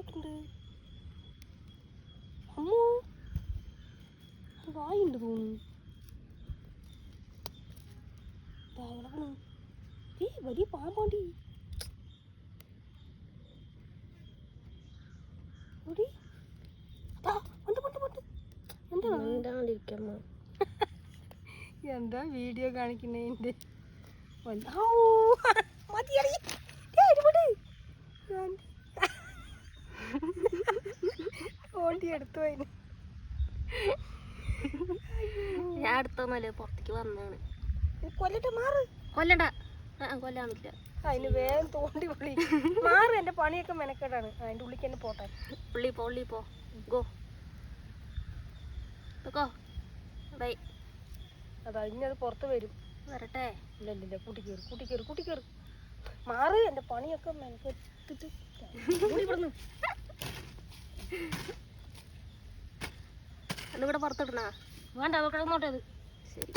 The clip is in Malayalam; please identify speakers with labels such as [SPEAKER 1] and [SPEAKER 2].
[SPEAKER 1] കിടക്കുന്നുണ്ട്. അമ്മോ വായുണ്ട് തോന്നുന്നു. വലിയ പാമ്പാണ്ടി. എന്താ വീഡിയോ കാണിക്കുന്നതിൻ്റെ ഓണ്ടി എടുത്തു പോയിന്.
[SPEAKER 2] ഞാൻ അടുത്തൊന്നല്ലേ പുറത്തേക്ക് വന്നാണ്.
[SPEAKER 1] കൊല്ലട്ടെ മാറ്.
[SPEAKER 2] കൊല്ലണ്ട, കൊല്ലാന്നില്ല.
[SPEAKER 1] അതിന് വേഗം തോണ്ടി വിളി മാറ്. എൻ്റെ പണിയൊക്കെ മെനക്കെടാണ്. അതിൻ്റെ ഉള്ളിക്ക് തന്നെ പോട്ടെ.
[SPEAKER 2] ഉള്ളി പോ ഗോ ബൈ.
[SPEAKER 1] അതാ ഇനി അത് പുറത്ത് വരും.
[SPEAKER 2] വരട്ടെ.
[SPEAKER 1] ഇല്ല കൂട്ടിക്കേറ് മാറ്. എൻ്റെ പണിയൊക്കെ മെനക്കെട്ടിട്ട്
[SPEAKER 2] ഇവിടെ പുറത്തിടണ
[SPEAKER 1] വേണ്ട അവ കിടന്നോട്ടെ. അത്
[SPEAKER 2] ശരി.